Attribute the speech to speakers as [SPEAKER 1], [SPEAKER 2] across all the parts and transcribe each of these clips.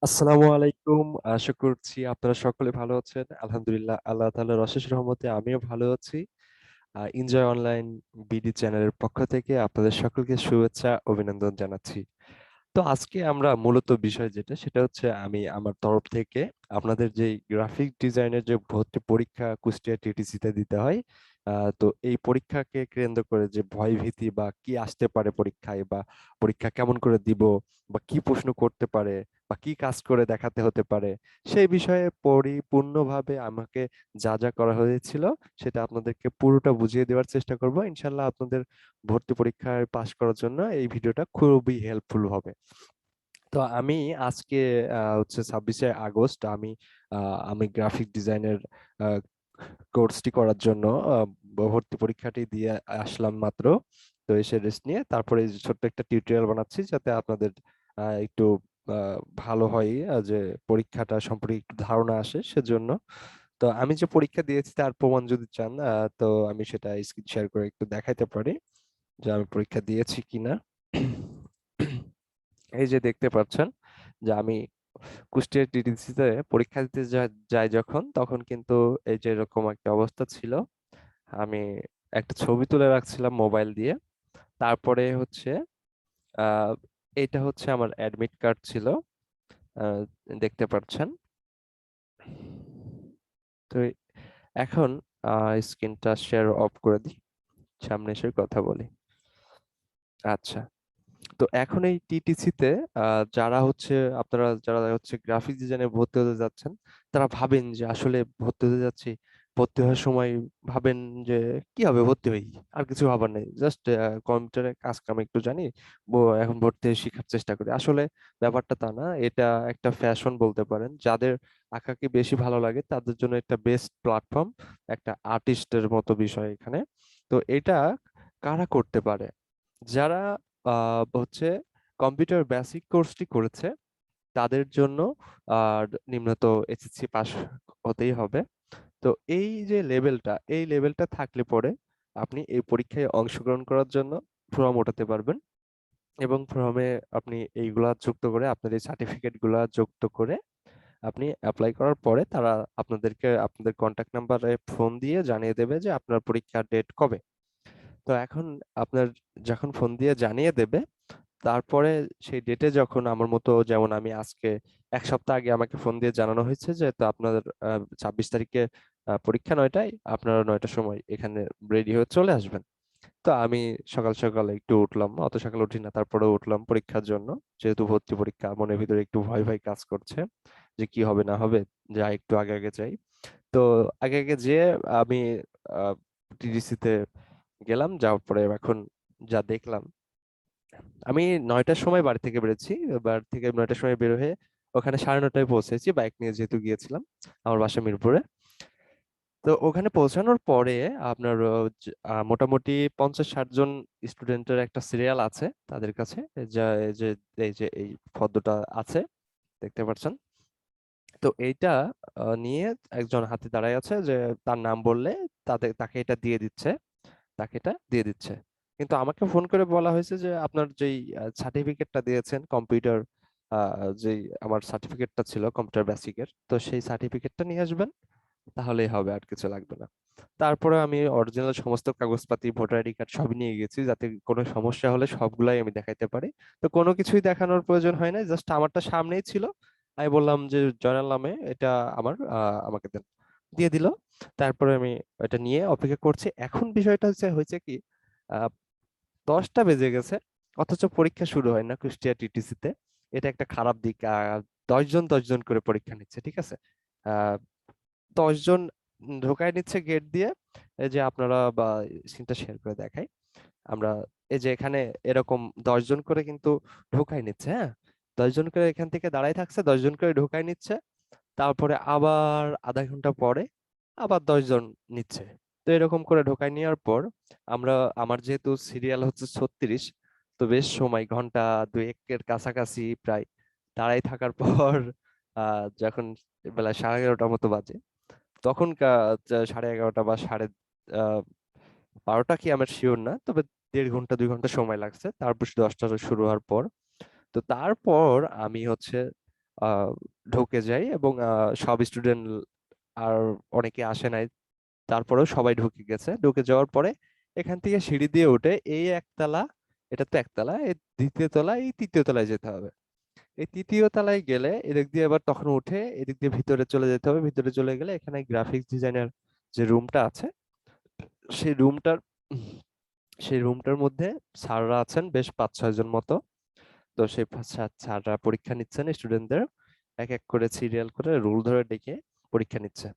[SPEAKER 1] আসসালামু আলাইকুম। আশা করছি আপনারা সকলে ভালো আছেন। আলহামদুলিল্লাহ, আল্লাহ তাআলার অশেষ রহমতে আমিও ভালো আছি। এনজয় অনলাইন বিডি চ্যানেলের পক্ষ থেকে আপনাদের সকলকে শুভেচ্ছা অভিনন্দন জানাচ্ছি। তো আজকে আমরা মূলত বিষয় যেটা সেটা হচ্ছে আমি আমার তরফ থেকে আপনাদের যে গ্রাফিক ডিজাইনের যে ভর্তি পরীক্ষা কুষ্টিয়া টিটিসি তে দিতে হয়, তো এই পরীক্ষাকে কেন্দ্র করে যে ভয় ভীতি বা কি আসতে পারে পরীক্ষায়, বা পরীক্ষা কেমন করে দিব, বা কি প্রশ্ন করতে পারে, বা কি কাজ করে দেখাতে হতে পারে, সেই বিষয়ে পরিপূর্ণভাবে আমাকে যা যা করা হয়েছিল সেটা আপনাদেরকে পুরোটা বুঝিয়ে দেওয়ার চেষ্টা করব। ইনশাল্লাহ আপনাদের ভর্তি পরীক্ষায় পাশ করার জন্য এই ভিডিওটা খুবই হেল্পফুল হবে। তো আমি আজকে হচ্ছে 26শে আগস্ট আমি গ্রাফিক ডিজাইনের কোর্সটি করার জন্য ভর্তি পরীক্ষাটি দিয়ে আসলাম মাত্র। তো এসে রেস্ট নিয়ে তারপরে এই যে ছোট্ট একটা টিউটোরিয়াল বানাচ্ছি যাতে আপনাদের একটু ভালো হয়, যে পরীক্ষাটা সম্পর্কে একটু ধারণা আসে সেজন্য। তো আমি যে পরীক্ষা দিয়েছি তার প্রমাণ যদি চান, তো আমি সেটা স্ক্রিন শেয়ার করে একটু দেখাইতে পারি যে আমি পরীক্ষা দিয়েছি কিনা। এই যে দেখতে পাচ্ছেন যে আমি কুষ্টিয়া টিটিসি তে পরীক্ষা দিতে যাই যখন, তখন কিন্তু এই যে এরকম একটা অবস্থা ছিল। আমি একটা ছবি তুলে রাখছিলাম মোবাইল দিয়ে। তারপরে হচ্ছে আহ এটা হচ্ছে আমার অ্যাডমিট কার্ড ছিল। আহ, দেখতে পাচ্ছেন। তো এখন স্ক্রিনটা শেয়ার অফ করে দিই, সামনে এসে কথা বলি। আচ্ছা, তো এখন এই টিটিসি তে যারা হচ্ছে আপনারা যারা হচ্ছে গ্রাফিক ডিজাইনে ভর্তি হতে যাচ্ছেন, তারা ভাবেন যে আসলে ভর্তি হতে যাচ্ছি। ভর্তি হওয়ার সময় ভাবেন যে কি হবে, ভর্তি হই, আর কিছু ভাবার নেই, জাস্ট কম্পিউটারে কাজ কাম একটু জানি, এখন ভর্তি হয়ে শেখার চেষ্টা করি। আসলে ব্যাপারটা তা না, এটা একটা ফ্যাশন বলতে পারেন। যাদের আঁকাকে বেশি ভালো লাগে তাদের জন্য একটা বেস্ট প্ল্যাটফর্ম, একটা আর্টিস্টের মতো বিষয় এখানে। তো এটা কারা করতে পারে? যারা হচ্ছে কম্পিউটার বেসিক কোর্সটি করেছে তাদের জন্য আর নিম্নত এসএসসি পাস হতেই হবে। তো এই লেভেলটা থাকলে পরে আপনি এই পরীক্ষায় অংশগ্রহণ করার জন্য ফর্ম ওঠাতে পারবেন, এবং ফর্মে আপনি এইগুলা যুক্ত করে আপনার এই সার্টিফিকেট গুলা যুক্ত করে আপনি অ্যাপ্লাই করার পরে তারা আপনাদেরকে আপনাদের কন্ট্যাক্ট নাম্বারে ফোন দিয়ে জানিয়ে দেবে যে আপনার পরীক্ষার ডেট কবে। তো এখন আপনার যখন ফোন দিয়ে জানিয়ে দেবে, তারপরে সেই ডেটে যখন আমার মতো, যেমন আমি আজকে 1 সপ্তাহ আগে আমাকে ফোন দিয়ে জানানো হয়েছে যে তো আপনার 26 তারিখে পরীক্ষা 9টায়, আপনারা 9টার সময় এখানে রেডি হয়ে চলে আসবেন। তো আমি সকাল সকাল একটু উঠলাম, অত সকাল উঠি না, তারপরে উঠলাম পরীক্ষার জন্য। যেহেতু ভর্তি পরীক্ষা, মনের ভিতরে একটু ভয় ভয় কাজ করছে যে কি হবে না হবে, যা একটু আগে আগে যাই। তো আগে আগে যেয়ে আমি টিডিসি তে গেলাম, যাওয়ার পরে এখন যা দেখলাম, আমি 9টার সময় বাড়ি থেকে বেরোচ্ছি। বাড়ি থেকে 9টার সময় বের হয়ে ওখানে 9:30টায় পৌঁছেছি, বাইক নিয়ে যেহেতু গিয়েছিলাম। আমার বাসা মিরপুরে। তো ওখানে পৌঁছানোর পরে আপনার মোটামুটি 50-60 জন স্টুডেন্টের একটা সিরিয়াল আছে তাদের কাছে। এই যে এই ফর্দটা আছে, দেখতে পাচ্ছেন। তো এইটা নিয়ে একজন হাতে দাঁড়ায় আছে, যে তার নাম বললে তাকে এটা দিয়ে দিচ্ছে, তাকে এটা দিয়ে দিচ্ছে। কিন্তু আমাকে ফোন করে বলা হয়েছে যে আপনার যেই সার্টিফিকেটটা দিয়েছেন কম্পিউটার, যেই আমার সার্টিফিকেটটা ছিল কম্পিউটার বেসিকের, তো সেই সার্টিফিকেটটা নিয়ে আসবেন, তাহলেই হবে, আর কিছু লাগবে না। তারপরে আমি অরিজিনাল সমস্ত কাগজপাতি, ভোটার আইডি কার্ড সব নিয়ে গেছি, যাতে কোনো সমস্যা হলে সবগুলাই আমি দেখাইতে পারি। তো কোনো কিছুই দেখানোর প্রয়োজন হয় না, জাস্ট আমারটা সামনেই ছিল। আমি বললাম যে জয়নাল নামে এটা আমার, আমাকে দেন, দিয়ে দিল। তারপরে আমি এটা নিয়ে অপেক্ষা করছি। এখন বিষয়টা হচ্ছে হয়েছে কি, আহ 10টা বেজে গেছে, অথচ পরীক্ষা শুরু হয় না কুষ্টিয়া টিটিসি তে। এটা একটা খারাপ দিক। 10 জন 10 জন করে পরীক্ষা নিচ্ছে, ঠিক আছে। আহ 10 জন ঢোকায় নিচ্ছে গেট দিয়ে। এই যে আপনারা বা স্ক্রিনটা শেয়ার করে দেখাই আমরা, এই যে এখানে এরকম 10 জন করে কিন্তু ঢোকাই নিচ্ছে, হ্যাঁ। 10 জন করে এখান থেকে দাঁড়ায় থাকছে, 10 জন করে ঢোকাই নিচ্ছে। তারপরে আবার আধা ঘন্টা পরে আবার 10 জন নিচ্ছে। তো এরকম করে ঢোকায় নেওয়ার পর আমরা, আমার যেহেতু সিরিয়াল হচ্ছে 36, তো বেশ সময়, ঘন্টা দুয়েকের কাছাকাছি প্রায় দাঁড়াই থাকার পর যখন বেলা 11:30টার মতো বাজে, তখন 11:30 বা 12টা কি আমার শিওর না, তবে 1.5 ঘন্টা 2 ঘন্টা সময় লাগছে তারপর 10টা শুরু হওয়ার পর। তো তারপর আমি হচ্ছে আহ, ঢুকে যাই এবং সব স্টুডেন্ট আর অনেকে আসে নাই, তারপরেও সবাই ঢুকে গেছে। ঢুকে যাওয়ার পরে এখান থেকে সিঁড়ি দিয়ে উঠে এই একতলা, এটা তো একতলা, এই দ্বিতীয় তলা, এই তৃতীয় তলায় যেতে হবে। এই তৃতীয় তলায় গেলে এদিক দিয়ে আবার তখন উঠে এদিক দিয়ে ভিতরে চলে যেতে হবে। ভিতরে চলে গেলে এখানে গ্রাফিক্স ডিজাইনের যে রুমটা আছে, সেই রুমটার সেই রুমটার মধ্যে স্যাররা আছেন বেশ 5-6 জন মতো। তো সেই স্যাররা পরীক্ষা নিচ্ছেন স্টুডেন্টদের, এক এক করে সিরিয়াল করে রোল ধরে ডেকে পরীক্ষা নিচ্ছে।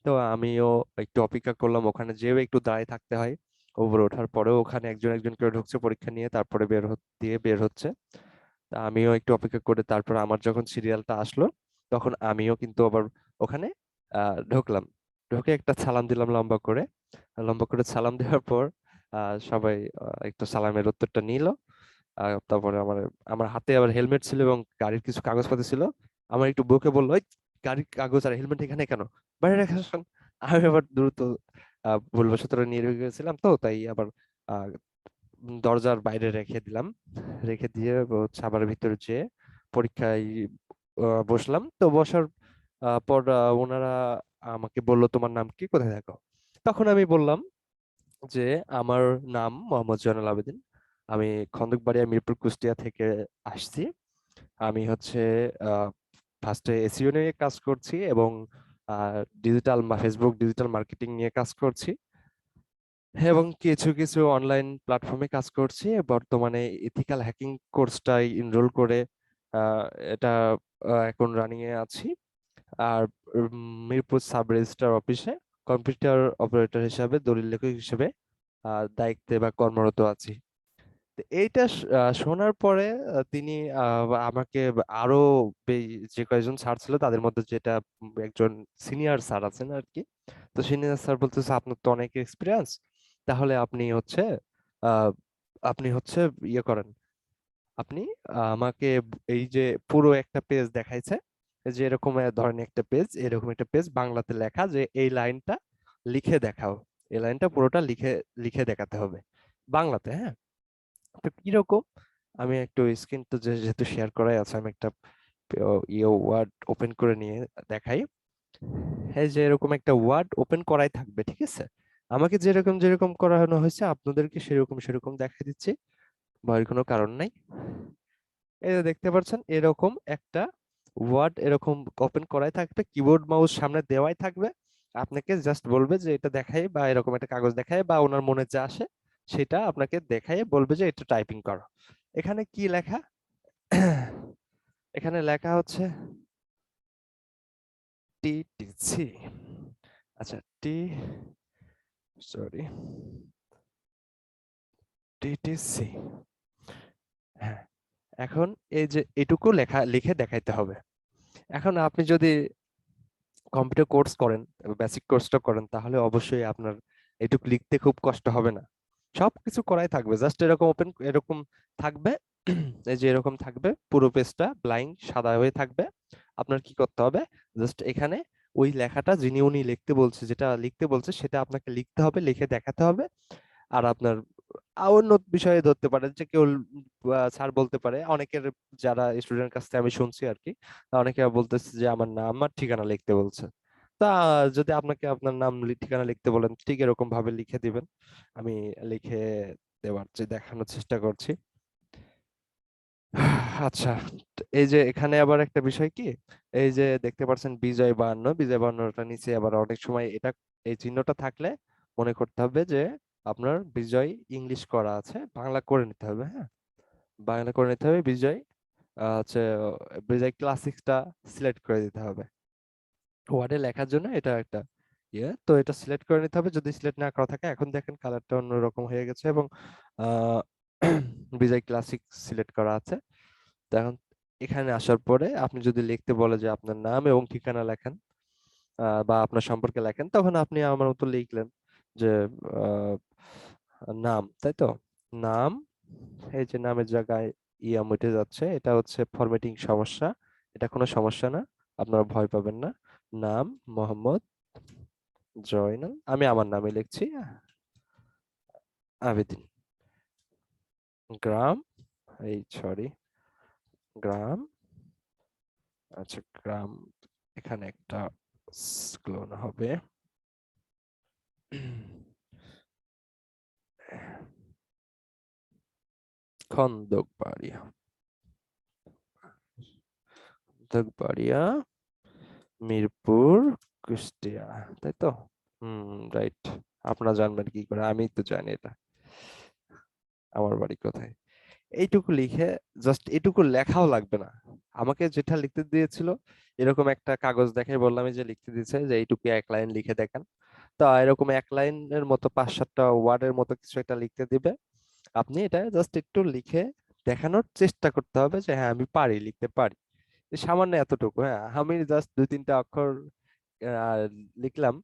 [SPEAKER 1] তো আমিও একটু অপেক্ষা করলাম, ওখানে যেও একটু দাঁড়ায় থাকতে হয়। উপরে ওঠার পরেও ওখানে একজন একজন করে ঢুকছে পরীক্ষা নিয়ে, তারপরে বের হচ্ছে। তা আমিও একটু অপেক্ষা করে তারপর আমার যখন সিরিয়ালটা আসলো, তখন আমিও কিন্তু আবার ওখানে ঢুকলাম। ঢুকে একটা সালাম দিলাম লম্বা করে। লম্বা করে সালাম দেওয়ার পর সবাই একটু সালামের উত্তরটা নিল। তারপরে আমার আমার হাতে আবার হেলমেট ছিল এবং গাড়ির কিছু কাগজপত্র ছিল। আমার একটু বউকে বললো, "ওই, গাড়ির কাগজ আর হেলমেট এখানে কেন? বাইরে রেখে আসুন।" আমি আবার দ্রুত ভুলবশত নিয়ে গেছিলাম, তো তাই আবার আহ, দরজার বাইরে রেখে দিলাম। রেখে দিয়ে হচ্ছে আবার ভিতরে যেয়ে পরীক্ষায় বসলাম। তো বসার পর ওনারা আমাকে বললো, "তোমার নাম কি, কোথায় থাকো?" তখন আমি বললাম যে আমার নাম মোহাম্মদ জয়নুল আবেদিন, আমি খন্দকবাড়িয়া মিরপুর কুষ্টিয়া থেকে আসছি। আমি হচ্ছে ফার্স্টে এসইও নিয়ে কাজ করছি এবং ফেসবুক ডিজিটাল মার্কেটিং নিয়ে কাজ করছি এবং কিছু কিছু অনলাইন প্ল্যাটফর্মে কাজ করছি। বর্তমানে ইথিক্যাল হ্যাকিং কোর্সটাই এনরোল করে আহ, এটা এখন রানিং এ আছি। আর মিরপুর সাব রেজিস্ট্রার অফিসে কম্পিউটার অপারেটর হিসাবে, দলিল লেখক হিসেবে দায়িত্বে বা কর্মরত আছি। তো এইটা শোনার পরে তিনি আমাকে আরো যে কয়েকজন স্যার ছিল তাদের মধ্যে যেটা একজন সিনিয়র স্যার আছেন আর কি, তো সিনিয়র স্যার বলতেছে, "আপনার তো অনেক এক্সপিরিয়েন্স, তাহলে আহ, আপনি হচ্ছে ইয়ে করেন, আপনি আমাকে এই যে পুরো একটা পেজ দেখাইছে, এই যে এরকম ধরেন একটা পেজ, এরকম একটা পেজ বাংলাতে লেখা, যে এই লাইনটা লিখে দেখাও, এই লাইনটা পুরোটা লিখে লিখে দেখাতে হবে বাংলাতে, হ্যাঁ?" তো কিরকম, আমি একটু স্ক্রিন তো যেহেতু শেয়ার করাই আছে, আমি একটা ওয়ার্ড ওপেন করে নিয়ে দেখাই। এই যে এরকম একটা ওয়ার্ড ওপেন করাই থাকবে, ঠিক আছে? আমাকে যেরকম যেরকম করানো হয়েছে আপনাদেরকে সেরকম সেরকম দেখাই দিচ্ছি, ভয়ের কোনো কারণ নাই। এই যে দেখতে পাচ্ছেন এরকম একটা ওয়ার্ড এরকম ওপেন করাই থাকবে, কিবোর্ড মাউস সামনে দেওয়াই থাকবে। আপনাকে জাস্ট বলবে যে এটা দেখাই, বা এরকম একটা কাগজ দেখায়, বা ওনার মনে যা আসে সেটা আপনাকে দেখাই বলবে যে এটা টাইপিং করো। এখানে কি লেখা? এখানে লেখা হচ্ছে টিটিসি। আচ্ছা, সরি, টিটিসি। হ্যাঁ, এখন এই যে এটুকু লিখে দেখাইতে হবে। এখন আপনি যদি কম্পিউটার কোর্স করেন, বেসিক কোর্সটা করেন, তাহলে অবশ্যই আপনার এটুকু লিখতে খুব কষ্ট হবে না। সবকিছু করাই থাকবে, জাস্ট এরকম ওপেন এরকম থাকবে। এই যে এরকম থাকবে, পুরো পেজটা ব্ল্যাঙ্ক সাদা হয়ে থাকবে। আপনার কি করতে হবে, জাস্ট এখানে ওই লেখাটা উনি লিখতে বলছে, যেটা লিখতে বলছে সেটা আপনাকে লিখতে হবে, লিখে দেখাতে হবে। আর আপনার অন্য বিষয়ে ধরতে পারেন যে কেউ স্যার বলতে পারে অনেকের, যারা স্টুডেন্ট কাছ থেকে আমি শুনছি আর কি, অনেকে বলতেছে যে আমার নাম আর ঠিকানা লিখতে বলছে। তা যদি আপনাকে আপনার নাম ঠিকানা লিখতে বলেন, ঠিক এরকম ভাবে লিখে দিবেন। আমি লিখে দেওয়ার দেখানোর চেষ্টা করছি। আচ্ছা, তো এই যে এখানে আবার একটা বিষয় কি, এই যে দেখতে পাচ্ছেন বিজয় 52, বিজয় 52টার নিচে আবার অনেক সময় এটা, এই চিহ্নটা থাকলে মনে করতে হবে যে আপনার বিজয় ইংলিশ করা আছে, বাংলা করে নিতে হবে, হ্যাঁ? বাংলা করে নিতে হবে বিজয়, হচ্ছে বিজয় ক্লাসিক্সটা সিলেক্ট করে দিতে হবে ওয়ার্ডে লেখার জন্য। এটা একটা তো এটা সিলেক্ট করে নিতে হবে। যদি সিলেক্ট না করা থাকে, এখন দেখেন কালারটা অন্যরকম হয়ে গেছে এবং আহ বিজয় ক্লাসিক সিলেক্ট করা আছে। তো এখন এখানে আসার পরে আপনি যদি লিখতে বলে যে আপনার নাম এবং ঠিকানা লেখেন, বা আপনার সম্পর্কে লেখেন, তখন আপনি আমার মতো লিখলেন যে আহ, নাম, তাই তো? নাম, এই যে নামের জায়গায় ইয়া মুটে যাচ্ছে, এটা হচ্ছে ফরম্যাটিং সমস্যা, এটা কোনো সমস্যা না, আপনারা ভয় পাবেন না। নাম মোহাম্মদ জয়নাল, আমি আমার নামে লিখছি, আবেদিন। গ্রাম, এই সরি, গ্রাম আচ্ছা, গ্রাম এখানে একটা ক্লোন হবে। খন্দকবাড়িয়া, খন্দকবাড়িয়া, মিরপুর, কুষ্টিয়া, তাই তো? রাইট। আপনারা জানবেন কি করে? আমি তো জানি এটা। আমার বাড়ি কোথায়? এইটুকু লিখে, জাস্ট এটুকু লেখাও লাগবে না। আমাকে যেটা লিখতে দিয়েছিল, এরকম একটা কাগজ দেখাই বললাম এই যে লিখতে দিয়েছে যে এইটুকু এক লাইন লিখে দেখান। তো এরকম এক লাইনের মতো 5-7টা ওয়ার্ডের মতো কিছু একটা লিখতে দিবে। আপনি এটা জাস্ট একটু লিখে দেখানোর চেষ্টা করতে হবে যে হ্যাঁ আমি পারি, লিখতে পারি। এই সামান্য এতটুকু, হ্যাঁ আমি জাস্ট 2-3টা অক্ষর আহ, লিখলাম।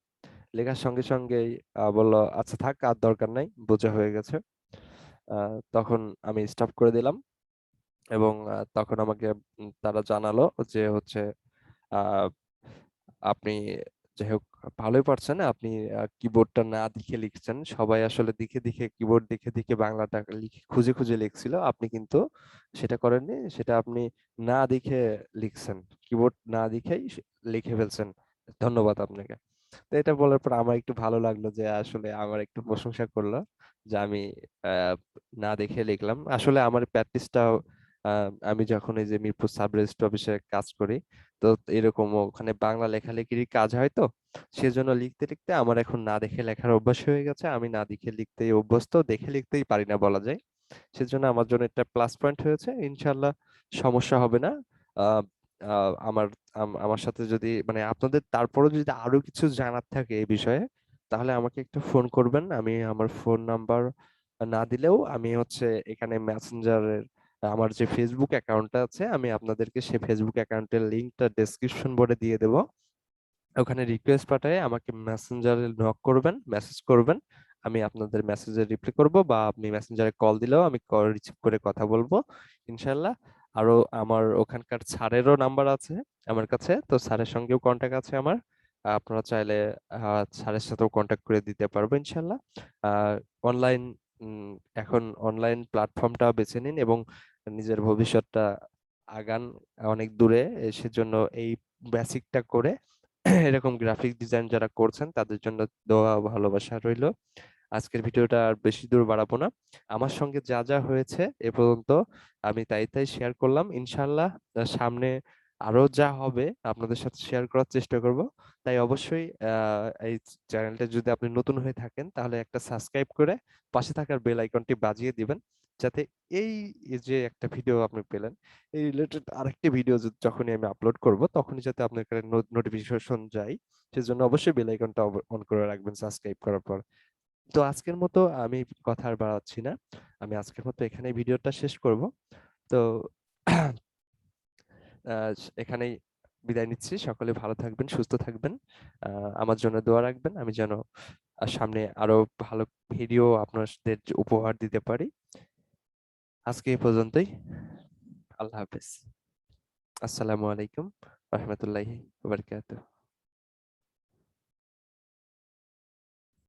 [SPEAKER 1] লেখার সঙ্গে সঙ্গেই বললো আচ্ছা থাক, আর দরকার নাই, বোঝা হয়ে গেছে। তখন আমি স্টপ করে দিলাম এবং তখন আমাকে তারা জানালো যে হচ্ছে আহ, আপনি যাই হোক ভালোই পারছেন, আপনি কিবোর্ডটা না দেখে লিখছেন। সবাই আসলে দেখে দেখে, কিবোর্ড দেখে দেখে বাংলাটা লিখে খুঁজে খুঁজে লিখছিল, আপনি কিন্তু সেটা করেননি, সেটা আপনি না দেখে লিখছেন, কিবোর্ড না দেখেই লিখে ফেলছেন। ধন্যবাদ আপনাকে। তো এটা বলার পর আমার একটু ভালো লাগলো যে আসলে আমার একটু প্রশংসা করলো যে আমি আহ, না দেখে লিখলাম। আসলে আমার প্র্যাকটিসটা আমি যখন এই যে মিরপুর সাব রেজিস্ট্রি অফিসে কাজ করি, তো এরকম ওখানে বাংলা লেখালেখির কাজ হয়, তো সেজন্য লিখতে লিখতে আমার এখন না দেখে লেখার অভ্যাস হয়ে গেছে। আমি না দেখে লিখতেই অভ্যস্ত, দেখে লিখতেই পারি না বলা যায়। সেজন্য আমার জন্য একটা প্লাস পয়েন্ট হয়েছে। ইনশাল্লাহ সমস্যা হবে না। আহ, আহ, আমার আমার সাথে যদি মানে আপনাদের তারপরও যদি আরো কিছু জানার থাকে এই বিষয়ে, তাহলে আমাকে একটু ফোন করবেন। আমি আমার ফোন নাম্বার না দিলেও আমি হচ্ছে এখানে মেসেঞ্জারের আমার যে ফেসবুক অ্যাকাউন্টটা আছে, আমি আপনাদেরকে সেই ফেসবুক অ্যাকাউন্টের লিংকটা ডেসক্রিপশন বোর্ডে দিয়ে দেবো। ওখানে রিকোয়েস্ট পাঠিয়ে আমাকে মেসেঞ্জারে নক করবেন, মেসেজ করবেন। আমি আপনাদের মেসেজে রিপ্লাই করব, বা আপনি মেসেঞ্জারে কল দিলেও আমি কল রিসিভ করে কথা বলবো ইনশাল্লাহ। আরো আমার ওখানকার স্যারেরও নাম্বার আছে আমার কাছে, তো স্যারের সঙ্গেও কন্ট্যাক্ট আছে আমার। আপনারা চাইলে স্যারের সাথেও কন্ট্যাক্ট করে দিতে পারবো ইনশাল্লাহ। অনলাইন এখন অনলাইন প্ল্যাটফর্মটা বেছে নিন এবং নিজের ভবিষ্যৎটা আগান অনেক দূরে। সেজন্য এই বেসিকটা করে এরকম গ্রাফিক ডিজাইন যারা করছেন তাদের জন্য দোয়া ও ভালোবাসা রইলো। আজকের ভিডিওটা আর বেশি দূর বাড়াবো না। আমার সঙ্গে যা যা হয়েছে এ পর্যন্ত আমি তাই তাই শেয়ার করলাম। ইনশাল্লাহ সামনে আরো যা হবে আপনাদের সাথে শেয়ার করার চেষ্টা করব। তাই অবশ্যই এই চ্যানেলটা যদি আপনি নতুন হয়ে থাকেন তাহলে একটা সাবস্ক্রাইব করে পাশে থাকার বেল আইকনটি বাজিয়ে দিবেন, যাতে এই যে একটা ভিডিও আপনি পেলেন, এই রিলেটেড আরেকটি ভিডিও যখনই আমি আপলোড করব তখনই যাতে আপনার কাছে নোটিফিকেশন যায়। সেজন্য অবশ্যই বেল আইকনটা অন করে রাখবেন সাবস্ক্রাইব করার পর। তো আজকের মতো আমি কথা আর বাড়াচ্ছি না, আমি আজকের মতো এখানেই ভিডিওটা শেষ করব। তো এখানেই বিদায় নিচ্ছি। সকলে ভালো থাকবেন, সুস্থ থাকবেন। আমার জন্য দোয়া রাখবেন, আমি যেন সামনে আরো ভালো ভিডিও আপনাদের উপহার দিতে পারি। আজকে এই পর্যন্তই। আল্লাহ হাফেজ। আসসালামু আলাইকুম রহমতুল্লাহি ওয়া বারাকাতুহু।